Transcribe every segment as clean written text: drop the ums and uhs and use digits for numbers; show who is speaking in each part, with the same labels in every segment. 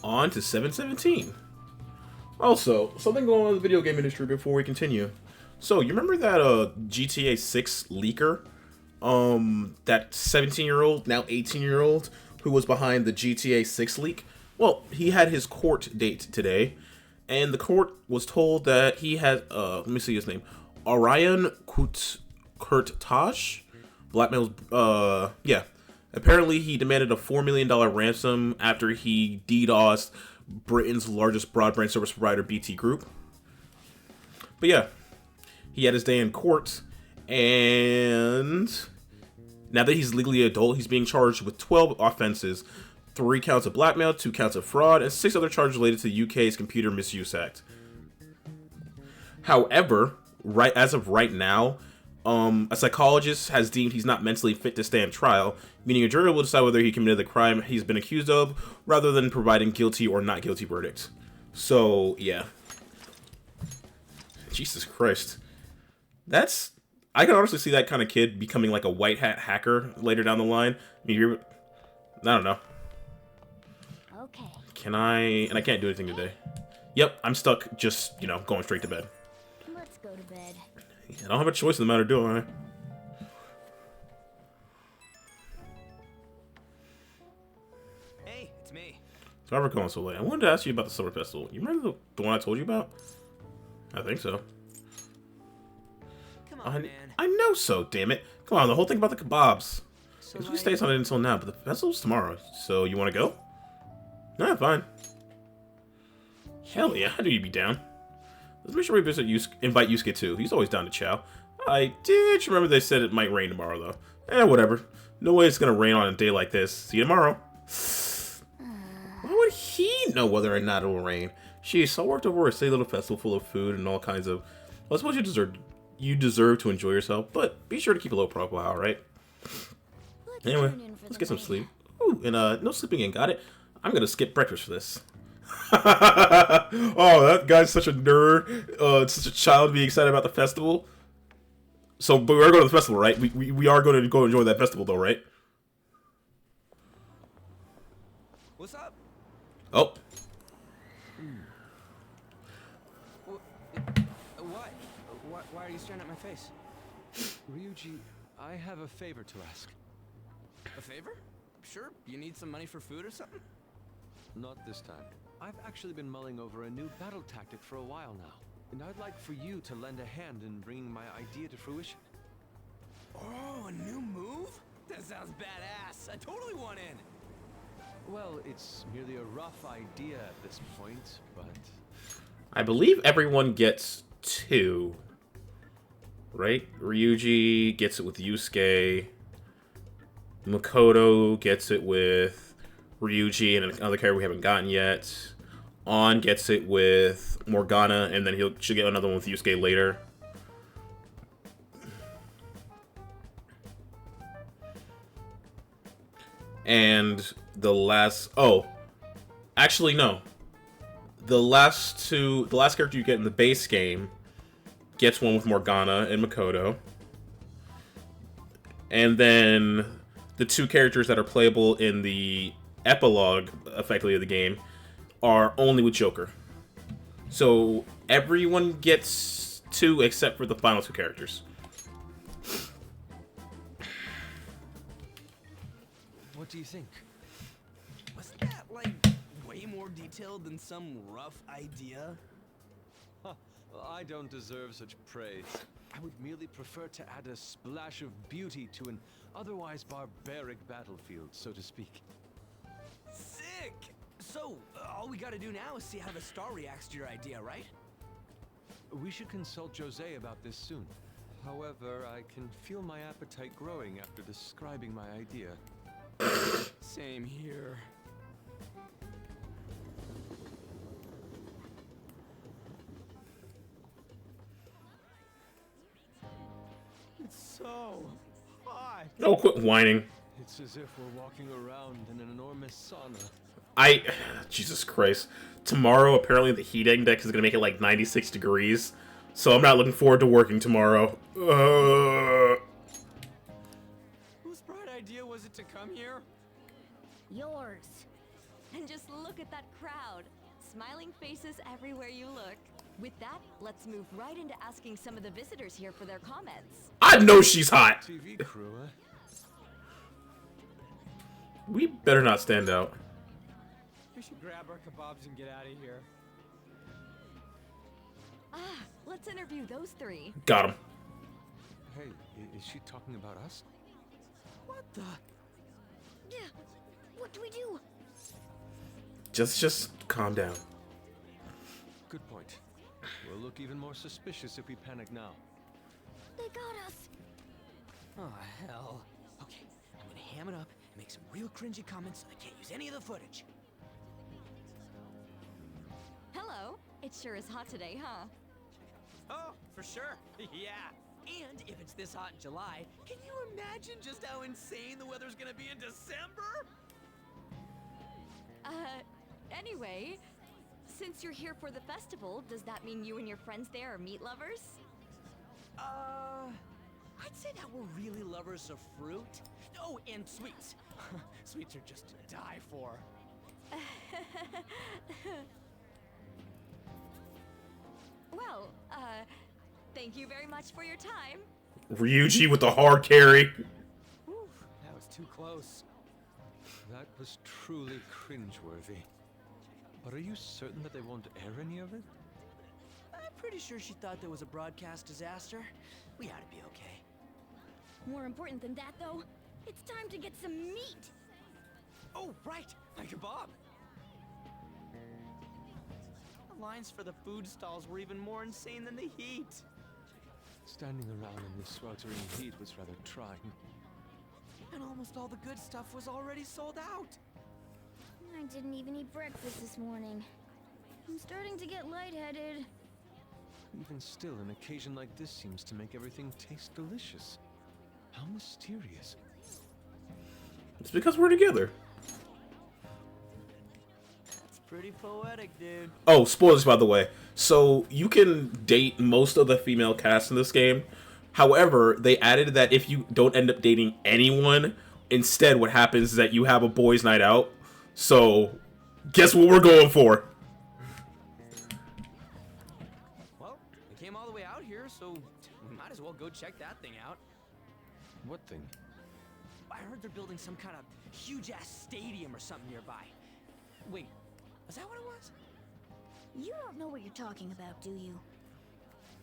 Speaker 1: On to 717. Also, something going on in the video game industry before we continue. So, you remember that GTA 6 leaker? That 17-year-old, now 18-year-old, who was behind the GTA 6 leak? Well, he had his court date today, and the court was told that he had, let me see his name, Orion Kurtaj? Blackmail's, yeah. Apparently, he demanded a $4 million ransom after he DDoSed Britain's largest broadband service provider, BT Group. But yeah, he had his day in court, and now that he's legally adult, he's being charged with 12 offenses, 3 counts of blackmail, 2 counts of fraud, and 6 other charges related to the UK's Computer Misuse Act. However, as of right now, a psychologist has deemed he's not mentally fit to stand trial, meaning a jury will decide whether he committed the crime he's been accused of, rather than providing guilty or not guilty verdicts. So, yeah. Jesus Christ. I can honestly see that kind of kid becoming like a white hat hacker later down the line. I mean, I don't know.
Speaker 2: Okay.
Speaker 1: And I can't do anything today. Yep, I'm stuck just, going straight to bed.
Speaker 2: Let's go to bed.
Speaker 1: I don't have a choice in the matter, do I?
Speaker 3: Hey, it's me.
Speaker 1: Sorry for calling so late. I wanted to ask you about the summer festival. You remember the one I told you about? I think so.
Speaker 3: Come on, man.
Speaker 1: I know so, damn it. Come on, the whole thing about the kebabs.
Speaker 3: So
Speaker 1: Because we stayed on it until now, but the festival's tomorrow. So you want to go? Nah, fine. Hell yeah, how do you be down? Let's make sure we invite Yusuke too. He's always down to chow. I did remember they said it might rain tomorrow, though. Whatever. No way it's gonna rain on a day like this. See you tomorrow. Why would he know whether or not it will rain? Jeez, I worked over a silly little festival full of food and all kinds of... Well, I suppose you deserve to enjoy yourself, but be sure to keep a low profile, alright? Anyway, let's get some sleep. Ooh, and no sleeping in, got it? I'm gonna skip breakfast for this. Oh, that guy's such a nerd. Such a child being excited about the festival. So, but we are going to the festival, right? We are going to go enjoy that festival, though, right?
Speaker 3: What's up?
Speaker 1: Oh.
Speaker 3: Why are you staring at my face?
Speaker 4: Ryuji, I have a favor to ask.
Speaker 3: A favor? Sure. You need some money for food or something?
Speaker 4: Not this time. I've actually been mulling over a new battle tactic for a while now, and I'd like for you to lend a hand in bringing my idea to fruition.
Speaker 3: Oh, a new move? That sounds badass. I totally want in.
Speaker 4: Well, it's merely a rough idea at this point, but...
Speaker 1: I believe everyone gets 2. Right? Ryuji gets it with Yusuke. Makoto gets it with Ryuji and another character we haven't gotten yet. On gets it with Morgana, and then should get another one with Yusuke later. And the last... Oh. Actually, no. The last character you get in the base game gets one with Morgana and Makoto. And then the 2 characters that are playable in the epilogue, effectively, of the game are only with Joker. So everyone gets 2 except for the final 2 characters.
Speaker 4: What do you think?
Speaker 3: Wasn't that, way more detailed than some rough idea?
Speaker 4: Well, I don't deserve such praise. I would merely prefer to add a splash of beauty to an otherwise barbaric battlefield, so to speak.
Speaker 3: Sick! So, all we gotta do now is see how the star reacts to your idea, right?
Speaker 4: We should consult Jose about this soon. However, I can feel my appetite growing after describing my idea.
Speaker 3: Same here. It's so hot.
Speaker 1: Oh, quit whining.
Speaker 4: It's as if we're walking around in an enormous sauna.
Speaker 1: Jesus Christ. Tomorrow, apparently, the heat index is going to make it like 96 degrees. So I'm not looking forward to working tomorrow.
Speaker 3: Whose bright idea was it to come here?
Speaker 2: Yours. And just look at that crowd. Smiling faces everywhere you look. With that, let's move right into asking some of the visitors here for their comments.
Speaker 1: I know she's hot.
Speaker 4: TV crew, eh?
Speaker 1: We better not stand out.
Speaker 3: We should grab our kebabs and get out of here.
Speaker 2: Ah, let's interview those three.
Speaker 1: Got him.
Speaker 4: Hey, is she talking about us?
Speaker 3: What the?
Speaker 2: Yeah, what do we do?
Speaker 1: Just calm down.
Speaker 4: Good point. We'll look even more suspicious if we panic now.
Speaker 2: They got us.
Speaker 3: Oh, hell. Okay, I'm gonna ham it up and make some real cringy comments so they can't use any of the footage.
Speaker 2: Hello. It sure is hot today, huh?
Speaker 3: Oh, for sure. Yeah. And if it's this hot in July, can you imagine just how insane the weather's gonna be in December?
Speaker 2: Anyway, since you're here for the festival, does that mean you and your friends there are meat lovers?
Speaker 3: I'd say that we're really lovers of fruit. Oh, and sweets. Sweets are just to die for.
Speaker 2: Well, thank you very much for your time.
Speaker 1: Ryuji with the hard carry.
Speaker 3: Whew, that was too close.
Speaker 4: That was truly cringeworthy. But are you certain that they won't air any of it?
Speaker 3: I'm pretty sure she thought there was a broadcast disaster. We ought to be okay.
Speaker 2: More important than that, though, it's time to get some meat.
Speaker 3: Oh, right, my kebab. The lines for the food stalls were even more insane than the heat.
Speaker 4: Standing around in this sweltering heat was rather trying.
Speaker 3: And almost all the good stuff was already sold out.
Speaker 5: I didn't even eat breakfast this morning. I'm starting to get lightheaded.
Speaker 4: Even still, an occasion like this seems to make everything taste delicious. How mysterious.
Speaker 1: It's because we're together.
Speaker 3: That's pretty poetic, dude.
Speaker 1: Oh, spoilers, by the way. So, you can date most of the female cast in this game. However, they added that if you don't end up dating anyone, instead what happens is that you have a boys' night out. So, guess what we're going for?
Speaker 3: Well, we came all the way out here, so we might as well go check that thing out.
Speaker 4: What thing?
Speaker 3: I heard they're building some kind of huge-ass stadium or something nearby. Wait, was that what it was?
Speaker 5: You don't know what you're talking about, do you?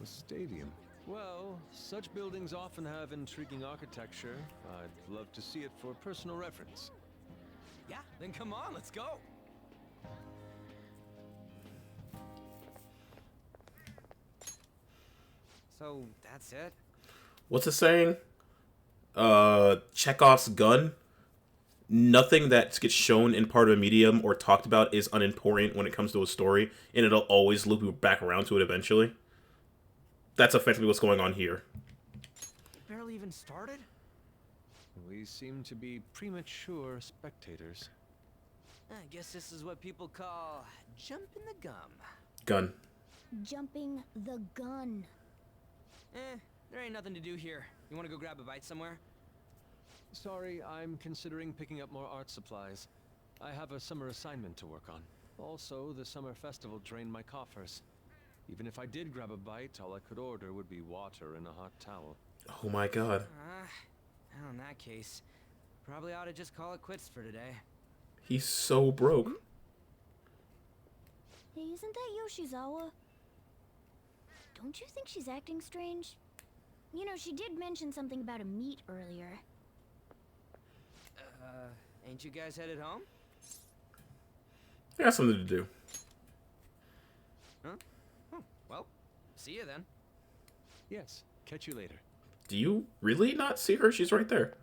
Speaker 4: A stadium. Well, such buildings often have intriguing architecture. I'd love to see it for personal reference.
Speaker 3: Yeah, then come on, let's go. So, that's it?
Speaker 1: What's it saying? Chekhov's gun. Nothing that gets shown in part of a medium or talked about is unimportant when it comes to a story, and it'll always loop you back around to it eventually. That's effectively what's going on here.
Speaker 3: Barely even started?
Speaker 4: We seem to be premature spectators.
Speaker 3: I guess this is what people call jumping the gum.
Speaker 1: Gun.
Speaker 5: Jumping the gun.
Speaker 3: There ain't nothing to do here. You wanna go grab a bite somewhere?
Speaker 4: Sorry, I'm considering picking up more art supplies. I have a summer assignment to work on. Also, the summer festival drained my coffers. Even if I did grab a bite, all I could order would be water and a hot towel.
Speaker 1: Oh my god.
Speaker 3: Well, in that case, probably ought to just call it quits for today.
Speaker 1: He's so broke.
Speaker 5: Hey, isn't that Yoshizawa? Don't you think she's acting strange? You know, she did mention something about a meet earlier.
Speaker 3: Ain't you guys headed home?
Speaker 1: I got something to do.
Speaker 3: Huh? Oh, well, see you then.
Speaker 4: Yes, catch you later.
Speaker 1: Do you really not see her? She's right there.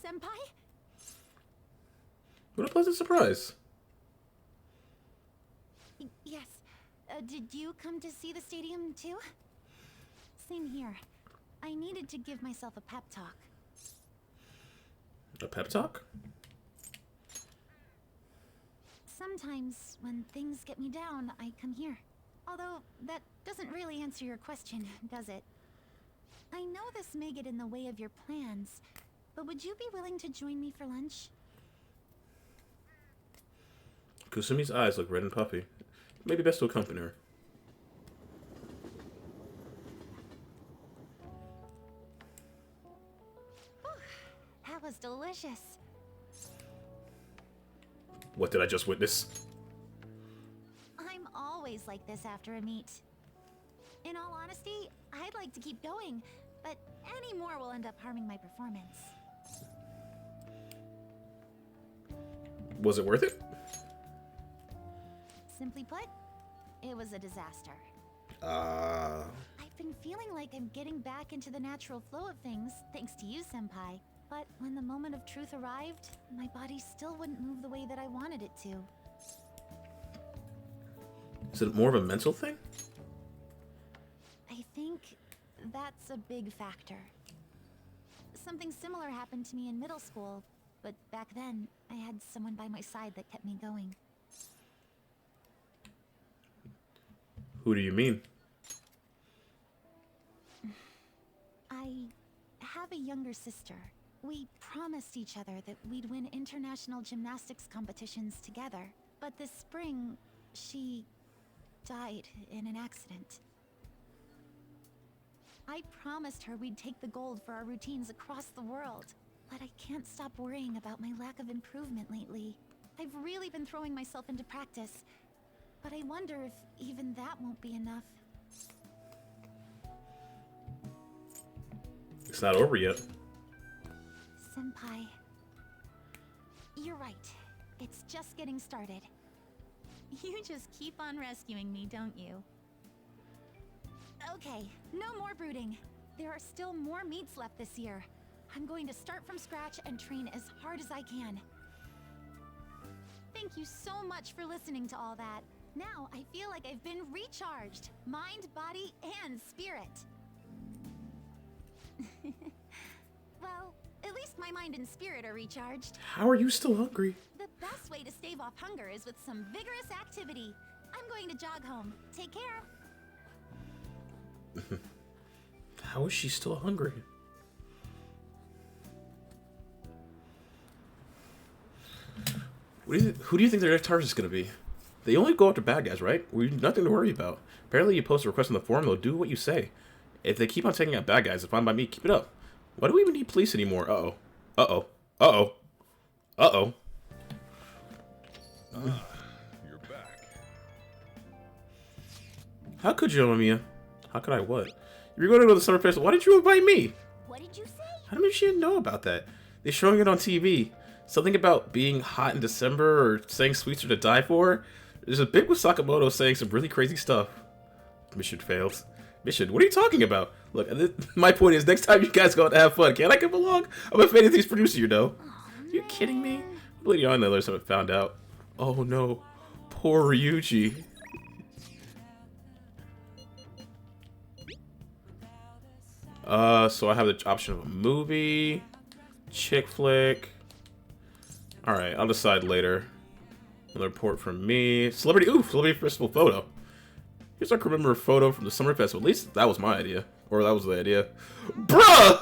Speaker 5: Senpai?
Speaker 1: What a pleasant surprise.
Speaker 5: Yes. Did you come to see the stadium too? Same here. I needed to give myself a pep talk.
Speaker 1: A pep talk?
Speaker 5: Sometimes, when things get me down, I come here. Although, that doesn't really answer your question, does it? I know this may get in the way of your plans, but would you be willing to join me for lunch?
Speaker 1: Kusumi's eyes look red and puffy. Maybe best to accompany her.
Speaker 5: That was delicious.
Speaker 1: What did I just witness?
Speaker 5: I'm always like this after a meet. In all honesty, I'd like to keep going, but any more will end up harming my performance.
Speaker 1: Was it worth it?
Speaker 5: Simply put, it was a disaster. I've been feeling like I'm getting back into the natural flow of things, thanks to you, Senpai. But when the moment of truth arrived, my body still wouldn't move the way that I wanted it to.
Speaker 1: Is it more of a mental thing?
Speaker 5: I think that's a big factor. Something similar happened to me in middle school, but back then, I had someone by my side that kept me going.
Speaker 1: Who do you mean?
Speaker 5: I have a younger sister. We promised each other that we'd win international gymnastics competitions together. But this spring, she died in an accident. I promised her we'd take the gold for our routines across the world. But I can't stop worrying about my lack of improvement lately. I've really been throwing myself into practice, but I wonder if even that won't be enough.
Speaker 1: It's not over yet.
Speaker 5: Senpai, you're right. It's just getting started. You just keep on rescuing me, don't you? Okay, no more brooding. There are still more meets left this year. I'm going to start from scratch and train as hard as I can. Thank you so much for listening to all that. Now I feel like I've been recharged. Mind, body, and spirit. Well, at least my mind and spirit are recharged.
Speaker 1: How are you still hungry?
Speaker 5: The best way to stave off hunger is with some vigorous activity. I'm going to jog home. Take care.
Speaker 1: How is she still hungry? Who do you think their next target is going to be? They only go after bad guys, right? We've nothing to worry about. Apparently you post a request on the forum, they'll do what you say. If they keep on taking out bad guys, it's fine by me. Keep it up. Why do we even need police anymore? Uh-oh. Uh-oh. Uh-oh. Uh-oh.
Speaker 6: You're back.
Speaker 1: How could you, Mamiya? How could I what? You were going to go to the summer festival. Why didn't you invite me?
Speaker 5: What did you say?
Speaker 1: How did she didn't know about that? They're showing it on TV. Something about being hot in December or saying sweets are to die for. There's a bit with Sakamoto saying some really crazy stuff. Mission fails. Mission? What are you talking about? Look, my point is, next time you guys go out to have fun, can't I come along? I'm a fan of these producer, you know. Are you kidding me? Lady on the others haven't found out. Oh no. Poor Ryuji. So I have the option of a movie, chick flick. Alright, I'll decide later. Another report from me. Celebrity, ooh, celebrity festival photo. Here's our commemorative photo from the summer festival. At least that was my idea. Or that was the idea. Bruh!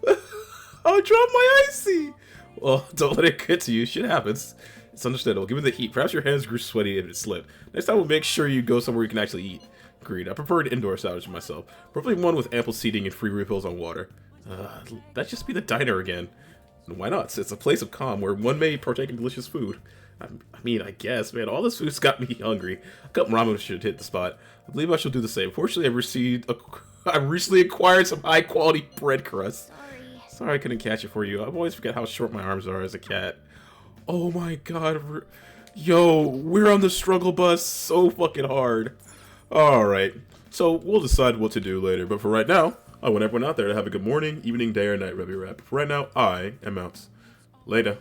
Speaker 1: I dropped my icy! Well, don't let it get to you. Shit happens. It's understandable. Given the heat, perhaps your hands grew sweaty if it slipped. Next time we'll make sure you go somewhere you can actually eat. Agreed. I prefer an indoor salad myself. Preferably one with ample seating and free refills on water. That'd just be the diner again. And why not? It's a place of calm where one may partake in delicious food. I mean, I guess, man, all this food's got me hungry. A cup of ramen should hit the spot. I believe I shall do the same. Fortunately, I recently acquired some high-quality bread crust. Sorry I couldn't catch it for you. I always forget how short my arms are as a cat. Oh my god. Yo, we're on the struggle bus so fucking hard. Alright, so we'll decide what to do later. But for right now, I want everyone out there to have a good morning, evening, day, or night, Revy Rap. For right now, I am out. Later.